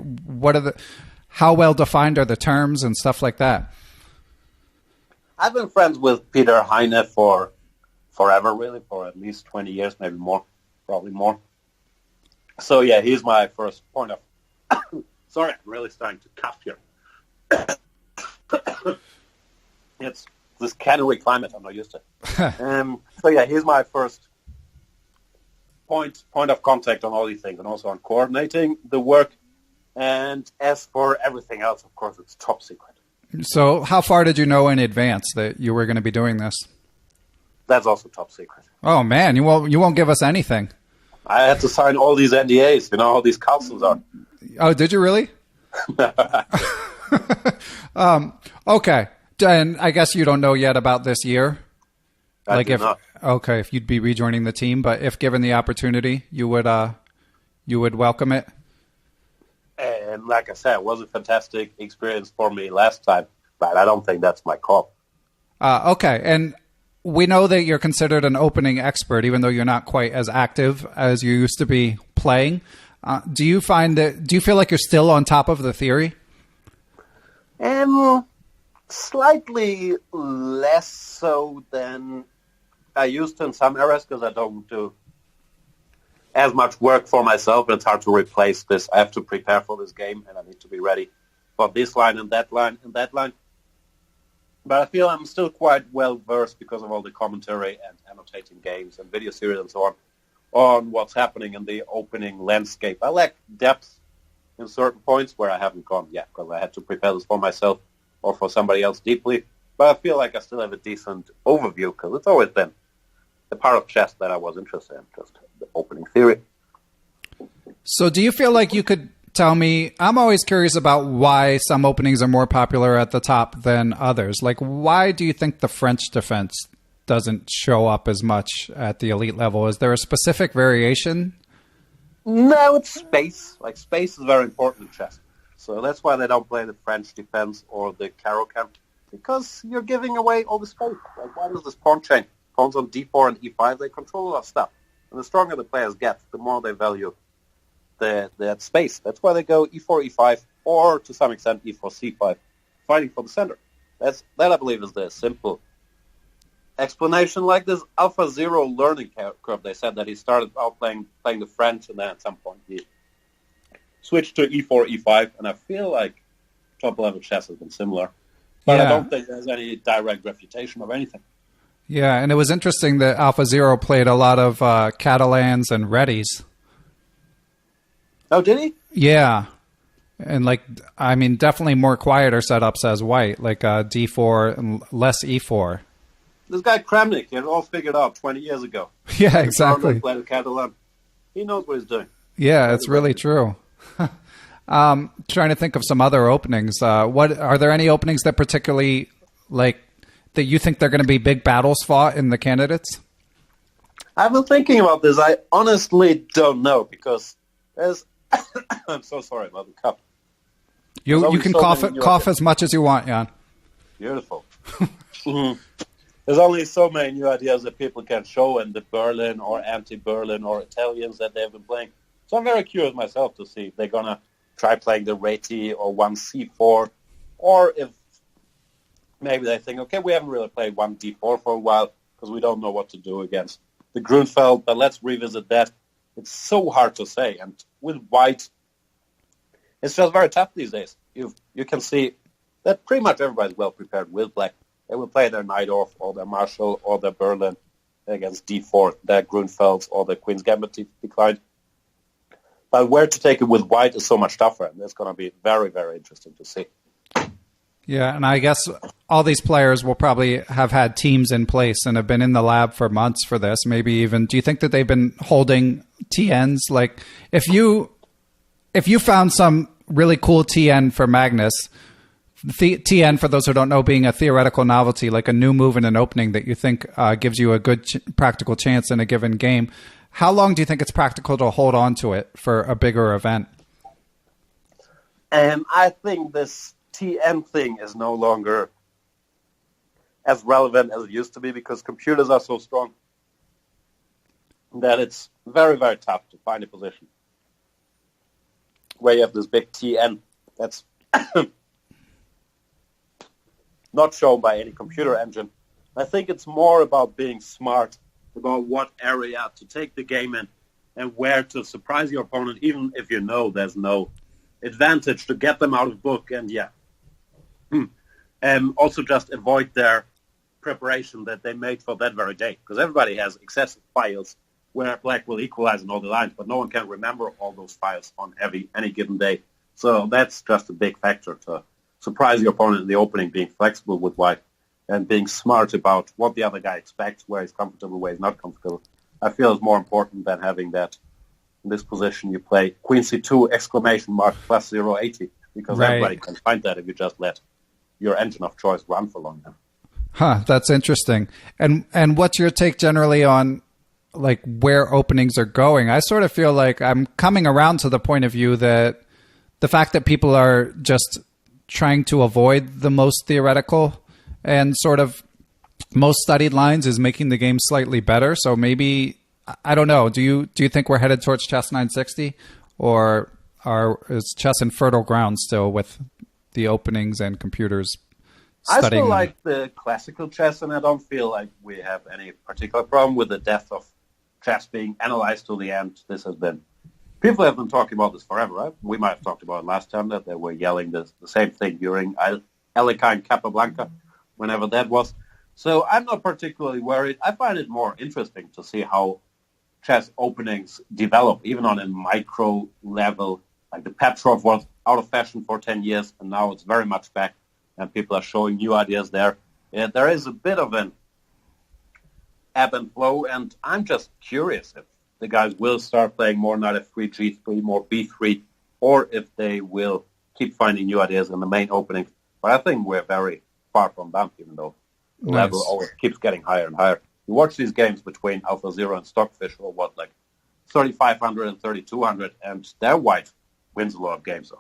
how well defined are the terms and stuff like that? I've been friends with Peter Heine for forever, really, for at least 20 years, maybe more, probably more. So he's my first point of... Sorry, I'm really starting to cough here. It's this Canary climate I'm not used to. He's my first point of contact on all these things, and also on coordinating the work. And as for everything else, of course, it's top secret. So how far did you know in advance that you were going to be doing this? That's also top secret. Oh, man, you won't give us anything. I had to sign all these NDAs. You know how these Carlsens are. Oh, did you really? Okay. And I guess you don't know yet about this year? I do not. Okay, if you'd be rejoining the team, but if given the opportunity, you would welcome it? And like I said, it was a fantastic experience for me last time, but I don't think that's my call. Okay, and we know that you're considered an opening expert, even though you're not quite as active as you used to be playing. Do you feel like you're still on top of the theory? Slightly less so than I used to in some areas, because I don't do as much work for myself, and it's hard to replace this. I have to prepare for this game, and I need to be ready for this line and that line and that line. But I feel I'm still quite well-versed because of all the commentary and annotating games and video series and so on what's happening in the opening landscape. I lack depth in certain points where I haven't gone yet because I had to prepare this for myself or for somebody else deeply. But I feel like I still have a decent overview because it's always been the part of chess that I was interested in, just the opening theory. So do you feel like you could tell me, I'm always curious about why some openings are more popular at the top than others. Like, why do you think the French defense doesn't show up as much at the elite level? Is there a specific variation? No, it's space. Like, space is very important in chess. So that's why they don't play the French defense or the Karjakin, because you're giving away all the space. Like, why does this pawn chain? Pawns on d4 and e5, they control a lot of stuff. And the stronger the players get, the more they value that space. That's why they go e4, e5, or to some extent e4, c5, fighting for the center. That I believe is the simple explanation. Like this Alpha Zero learning curve, they said that he started out playing the French, and then at some point he switched to e4, e5, and I feel like top-level chess has been similar. But I don't think there's any direct refutation of anything. Yeah, and it was interesting that Alpha Zero played a lot of Catalans and Reddies. Oh, did he? Yeah. And, like, I mean, definitely more quieter setups as white, like d4 and less e4. This guy Kramnik, he had it all figured out 20 years ago. Yeah, exactly. Played Catalan. He knows what he's doing. Yeah, it's really true. Trying to think of some other openings. What are there any openings that particularly, like, that you think they're going to be big battles fought in the candidates? I've been thinking about this. I honestly don't know because there's... I'm so sorry about the cup. You can cough as much as you want, Jan. Beautiful. There's only so many new ideas that people can show in the Berlin or anti-Berlin or Italians that they've been playing. So I'm very curious myself to see if they're going to try playing the Reti or 1c4, or if maybe they think, okay, we haven't really played 1d4 for a while because we don't know what to do against the Grunfeld, but let's revisit that. It's so hard to say. And with white, it's just very tough these days. You can see that pretty much everybody's well prepared with black. They will play their Najdorf or their Marshall or their Berlin against d4, their Grunfelds or their Queen's Gambit declined. But where to take it with white is so much tougher, and it's going to be very, very interesting to see. Yeah, and I guess all these players will probably have had teams in place and have been in the lab for months for this. Maybe even, do you think that they've been holding TNs? Like, if you found some really cool TN for Magnus, TN, for those who don't know, being a theoretical novelty, like a new move in an opening that you think gives you a good practical chance in a given game, how long do you think it's practical to hold on to it for a bigger event? I think this TN thing is no longer as relevant as it used to be because computers are so strong that it's very, very tough to find a position where you have this big TN that's not shown by any computer engine. I think it's more about being smart about what area to take the game in and where to surprise your opponent, even if you know there's no advantage to get them out of book. And also just avoid their preparation that they made for that very day, because everybody has excessive files where black will equalize in all the lines, but no one can remember all those files on any given day. So that's just a big factor to surprise your opponent in the opening, being flexible with white and being smart about what the other guy expects, where he's comfortable, where he's not comfortable. I feel is more important than having that in this position you play Queen C2 exclamation mark plus 080, because everybody can find that if you just let your engine of choice run for long enough. Huh, that's interesting. And what's your take generally on like where openings are going? I sort of feel like I'm coming around to the point of view that the fact that people are just trying to avoid the most theoretical and sort of most studied lines is making the game slightly better. So maybe, I don't know, do you think we're headed towards chess 960, or is chess in fertile ground still with the openings and computers studying? I still like the classical chess, and I don't feel like we have any particular problem with the death of chess being analyzed to the end. This has been, people have been talking about this forever, right? We might have talked about it last time that they were yelling the same thing during Elika Capablanca, whenever that was. So I'm not particularly worried. I find it more interesting to see how chess openings develop, even on a micro level. Like the Petrov was out of fashion for 10 years, and now it's very much back, and people are showing new ideas there. And there is a bit of an ebb and flow, and I'm just curious if the guys will start playing more knight f3, g3, more b3, or if they will keep finding new ideas in the main opening. But I think we're very far from that, even though the level always keeps getting higher and higher. You watch these games between Alpha Zero and Stockfish, or what, like 3,500 and 3,200, and their white wins a lot of games, a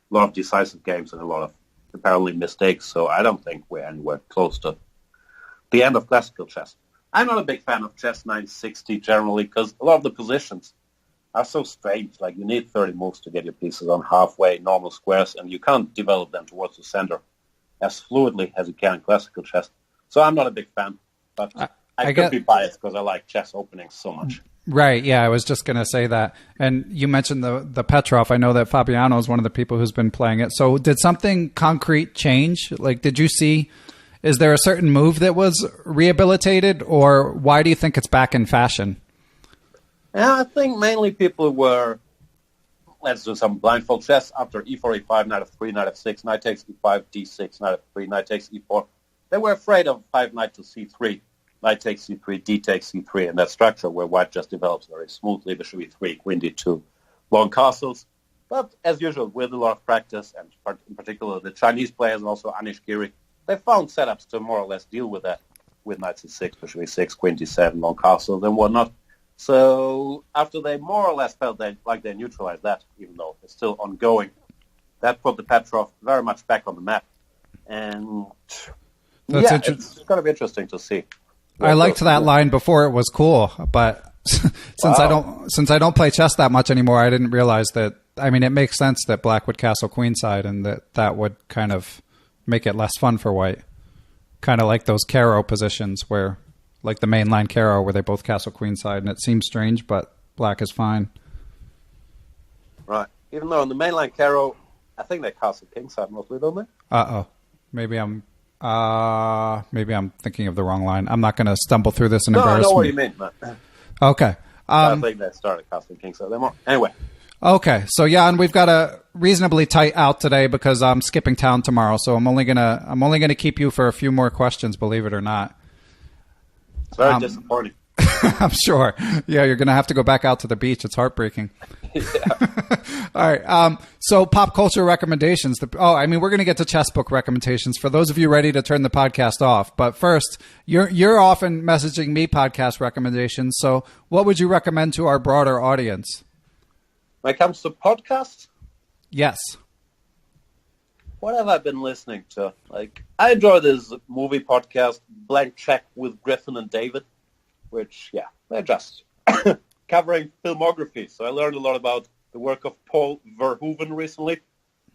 lot of decisive games, and a lot of apparently mistakes. So I don't think we're anywhere close to the end of classical chess. I'm not a big fan of chess 960 generally, because a lot of the positions are so strange. Like, you need 30 moves to get your pieces on halfway normal squares, and you can't develop them towards the center as fluidly as you can in classical chess. So I'm not a big fan, but I could be biased because I like chess openings so much. Right, yeah, I was just going to say that. And you mentioned the Petrov. I know that Fabiano is one of the people who's been playing it. So did something concrete change? Like, did you see, is there a certain move that was rehabilitated, or why do you think it's back in fashion? Yeah, I think mainly people were, let's do some blindfold chess after e4, e5, knight f3, knight f6, knight takes e5, d6, knight f3, knight takes e4. They were afraid of 5 knight to c3. Knight takes c3, d takes c3, and that structure where white just develops very smoothly. Bishop e3, queen d2, long castles. But as usual, with a lot of practice, and in particular the Chinese players and also Anish Giri, they found setups to more or less deal with that, with knight c6, bishop e6, queen d7, long castles, and whatnot. So after they more or less felt like they neutralized that, even though it's still ongoing, that put the Petrov very much back on the map. And it's going to be interesting to see. I liked that line before it was cool, but since I don't play chess that much anymore, I didn't realize that. I mean, it makes sense that black would castle queenside, and that would kind of make it less fun for white. Kind of like those Caro positions where, like the mainline Caro, where they both castle queenside, and it seems strange, but black is fine. Right. Even though on the mainline Caro, I think they castle kingside mostly, don't they? Maybe I'm thinking of the wrong line. I'm not going to stumble through this and embarrass me. I know what you mean. Okay. I think they started casting kingside. Anyway. Okay. So Jan, we've got a reasonably tight out today because I'm skipping town tomorrow. So I'm only gonna keep you for a few more questions, believe it or not. It's very disappointing. I'm sure. Yeah, you're gonna have to go back out to the beach. It's heartbreaking. All right. So pop culture recommendations. We're going to get to chess book recommendations for those of you ready to turn the podcast off. But first, you're often messaging me podcast recommendations. So what would you recommend to our broader audience? When it comes to podcasts? Yes. What have I been listening to? Like, I enjoy this movie podcast, Blank Check with Griffin and David, which, they're just covering filmography. So I learned a lot about the work of Paul Verhoeven recently,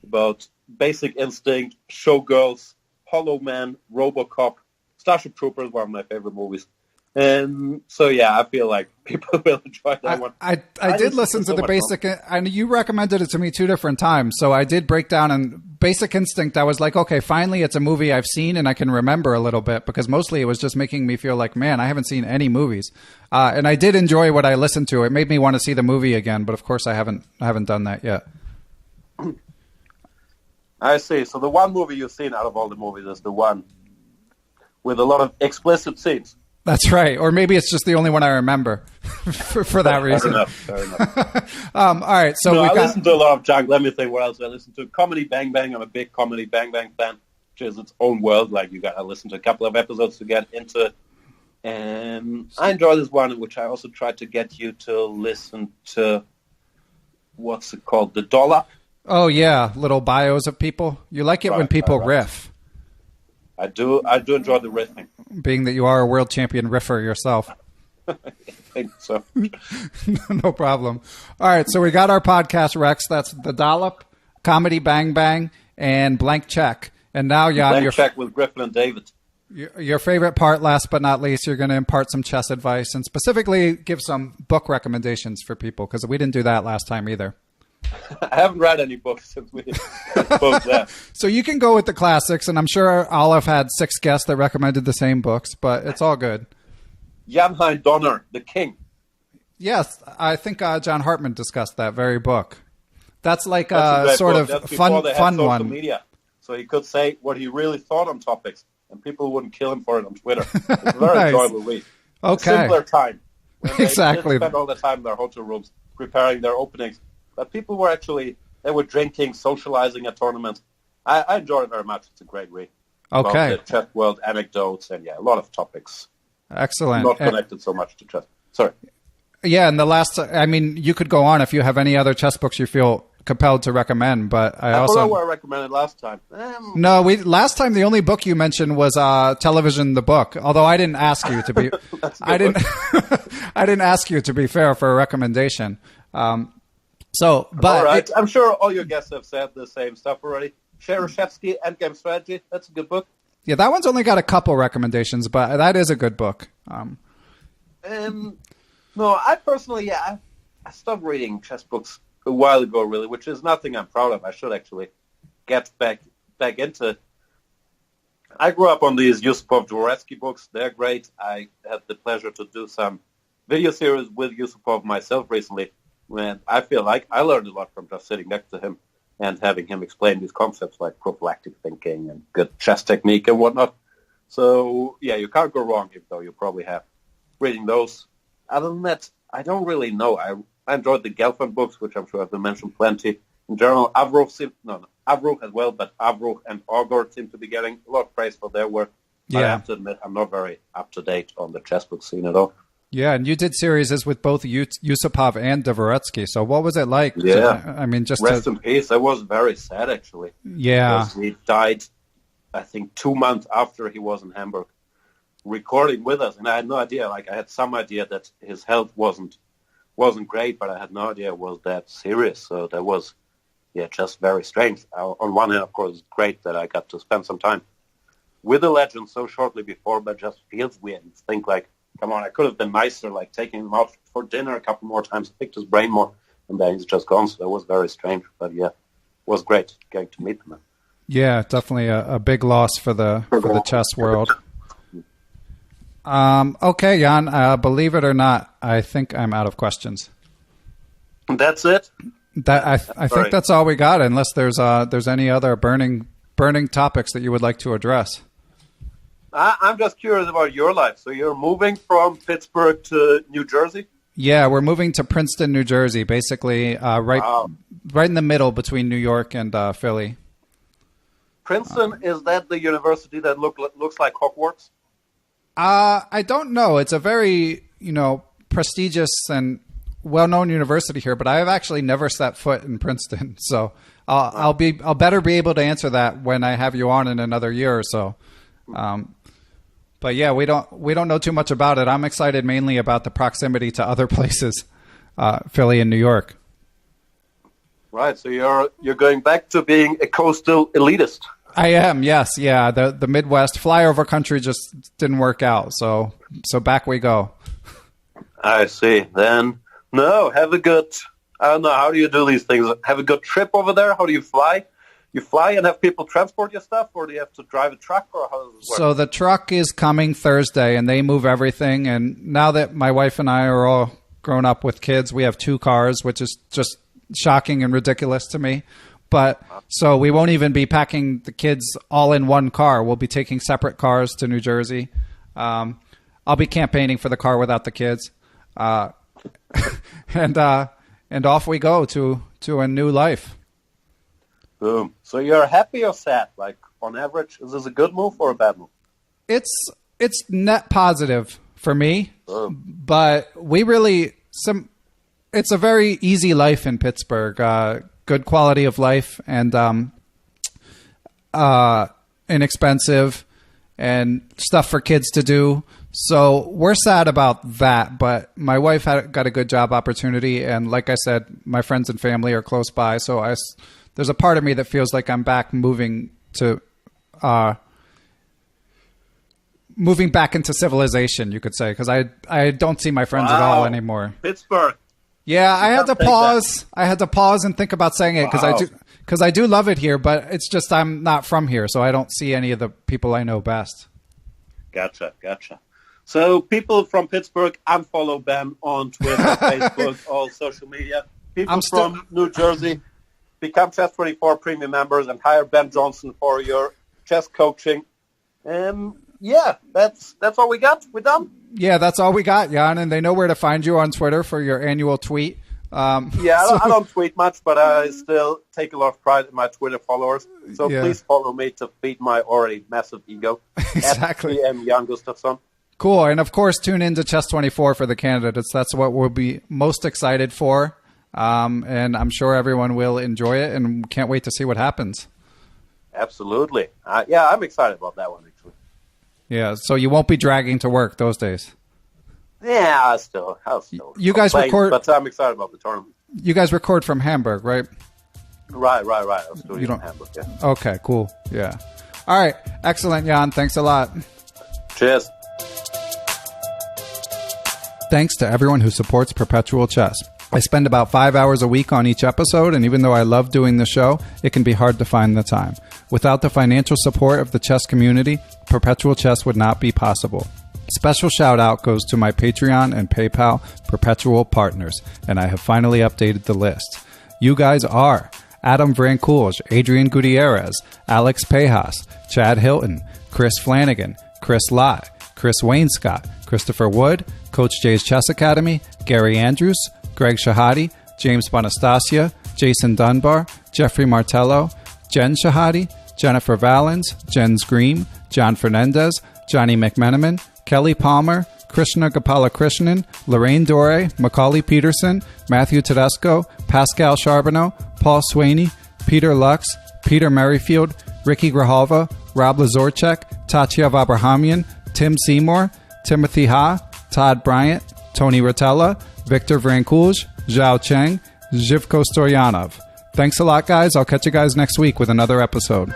about Basic Instinct, Showgirls, Hollow Man, RoboCop, Starship Troopers, one of my favorite movies. And so, I feel like people will enjoy that one. I did listen to the Basic, and you recommended it to me 2 different times. So I did break down, and Basic Instinct, I was like, okay, finally it's a movie I've seen and I can remember a little bit, because mostly it was just making me feel like, man, I haven't seen any movies. And I did enjoy what I listened to. It made me want to see the movie again, but of course I haven't done that yet. I see. So the one movie you've seen out of all the movies is the one with a lot of explicit scenes. That's right. Or maybe it's just the only one I remember for that reason. Fair enough. All right. So I listen to a lot of junk. Let me think what else I listen to. Comedy Bang Bang. I'm a big Comedy Bang Bang fan, which is its own world. Like, you got to listen to a couple of episodes to get into it. And I enjoy this one, which I also tried to get you to listen to. What's it called? The Dollop. Oh, yeah. Little bios of people. You like it when people riff. I do enjoy the riffing. Being that you are a world champion riffer yourself. I think so. No problem. All right, so we got our podcast, Rex. That's The Dollop, Comedy Bang Bang, and Blank Check. And now, Jan, Blank Check with Griffin and David. Your favorite part, last but not least, you're going to impart some chess advice and specifically give some book recommendations for people, because we didn't do that last time either. I haven't read any books since we spoke that. So you can go with the classics, and I'm sure Olive had 6 guests that recommended the same books, but it's all good. Jan Donner, The King. Yes, I think John Hartman discussed that very book. That's like a sort of fun one. Media. So he could say what he really thought on topics, and people wouldn't kill him for it on Twitter. It's a very Nice. enjoyable read. Okay. A simpler time. When they Exactly. didn't spend all the time in their hotel rooms preparing their openings. But people were they were drinking, socializing at tournaments. I enjoyed it very much. It's a great read. Okay. About the chess world, anecdotes, and a lot of topics. Excellent. Not connected so much to chess. Sorry. Yeah, and the last, you could go on if you have any other chess books you feel compelled to recommend, but I forgot what I recommended last time. No, last time the only book you mentioned was Television the Book, although I didn't ask you to be I didn't ask you, to be fair, for a recommendation. But all right. I'm sure all your guests have said the same stuff already. Cheryshev Endgame Strategy, that's a good book. Yeah, that one's only got a couple recommendations, but that is a good book. No, I personally, I stopped reading chess books a while ago, really, which is nothing I'm proud of. I should actually get back into. I grew up on these Yusupov Dvoretsky books. They're great. I had the pleasure to do some video series with Yusupov myself recently, and I feel like I learned a lot from just sitting next to him and having him explain these concepts like prophylactic thinking and good chess technique and whatnot. So, you can't go wrong, even though you probably have reading those. Other than that, I don't really know. I enjoyed the Gelfand books, which I'm sure have been mentioned plenty. In general, Avro as well, but Avro and Ogor seem to be getting a lot of praise for their work. Yeah. I have to admit, I'm not very up-to-date on the chess book scene at all. Yeah, and you did series with both Yusupov and Dvoretsky, so what was it like? Yeah. Rest in peace. I was very sad, actually. Yeah. Because he died, I think, 2 months after he was in Hamburg recording with us, and I had no idea. I had some idea that his health wasn't great, but I had no idea it was that serious. So that was, just very strange. On one hand, of course, it's great that I got to spend some time with a legend so shortly before, but it just feels weird. You think come on, I could have been nicer, taking him out for dinner a couple more times, picked his brain more, and then he's just gone. So that was very strange, but it was great getting to meet him. Yeah, definitely a big loss for the chess world. Okay, Jan, believe it or not, I think I'm out of questions. That's it? I think that's all we got, unless there's any other burning topics that you would like to address. I'm just curious about your life. So you're moving from Pittsburgh to New Jersey? Yeah, we're moving to Princeton, New Jersey, basically right in the middle between New York and Philly. Princeton, is that the university that looks like Hogwarts? I don't know. It's a very, prestigious and well-known university here, but I have actually never set foot in Princeton. So I'll better be able to answer that when I have you on in another year or so. But yeah, we don't know too much about it. I'm excited mainly about the proximity to other places, Philly and New York. Right. So you're going back to being a coastal elitist. I am, yes, yeah. The Midwest flyover country just didn't work out, so back we go. I see. Then have a good. I don't know, how do you do these things? Have a good trip over there. How do you fly? You fly and have people transport your stuff, or do you have to drive a truck, or how does it work? So the truck is coming Thursday, and they move everything. And now that my wife and I are all grown up with kids, we have 2 cars, which is just shocking and ridiculous to me. But so we won't even be packing the kids all in one car. We'll be taking separate cars to New Jersey. I'll be campaigning for the car without the kids, and off we go to a new life. Boom. So you're happy or sad? On average, is this a good move or a bad move? It's net positive for me, but it's a very easy life in Pittsburgh. Good quality of life and inexpensive and stuff for kids to do. So we're sad about that, but my wife got a good job opportunity. And like I said, my friends and family are close by. So there's a part of me that feels like I'm back moving to moving back into civilization, you could say, because I don't see my friends at all anymore. Pittsburgh. Yeah, I had to pause. I had to pause and think about saying it because I do love it here, but it's just I'm not from here, so I don't see any of the people I know best. Gotcha. So people from Pittsburgh, unfollow Ben on Twitter, Facebook, all social media. People from New Jersey, become Chess24 premium members and hire Ben Johnson for your chess coaching. Yeah, that's all we got. We're done. Yeah, that's all we got, Jan. And they know where to find you on Twitter for your annual tweet. I don't tweet much, but I still take a lot of pride in my Twitter followers. So please follow me to feed my already massive ego. Exactly. At GM Jan Gustafsson. Cool. And of course, tune in to Chess24 for the candidates. That's what we'll be most excited for. And I'm sure everyone will enjoy it and can't wait to see what happens. Absolutely. I'm excited about that one, actually. Yeah, so you won't be dragging to work those days. Yeah, I'll still. You guys record, but I'm excited about the tournament. You guys record from Hamburg, right? Right. I was doing it in Hamburg. Yeah. Okay, cool. Yeah. All right, excellent, Jan. Thanks a lot. Cheers. Thanks to everyone who supports Perpetual Chess. I spend about 5 hours a week on each episode, and even though I love doing the show, it can be hard to find the time. Without the financial support of the chess community, Perpetual Chess would not be possible. Special shout out goes to my Patreon and PayPal Perpetual partners, and I have finally updated the list. You guys are Adam Vrancoulge, Adrian Gutierrez, Alex Pejas, Chad Hilton, Chris Flanagan, Chris Lott, Chris Wainscott, Christopher Wood, Coach Jay's Chess Academy, Gary Andrews, Greg Shahadi, James Bonastasia, Jason Dunbar, Jeffrey Martello, Jen Shahadi, Jennifer Valens, Jen Scream, John Fernandez, Johnny McMenamin, Kelly Palmer, Krishna Gopalakrishnan, Lorraine Dore, Macaulay Peterson, Matthew Tedesco, Pascal Charbonneau, Paul Swaney, Peter Lux, Peter Merrifield, Ricky Grijalva, Rob Lazorchek, Tatya Abrahamian, Tim Seymour, Timothy Ha, Todd Bryant, Tony Rotella, Victor Vrancoulge, Zhao Cheng, Zhivko Storyanov. Thanks a lot, guys. I'll catch you guys next week with another episode.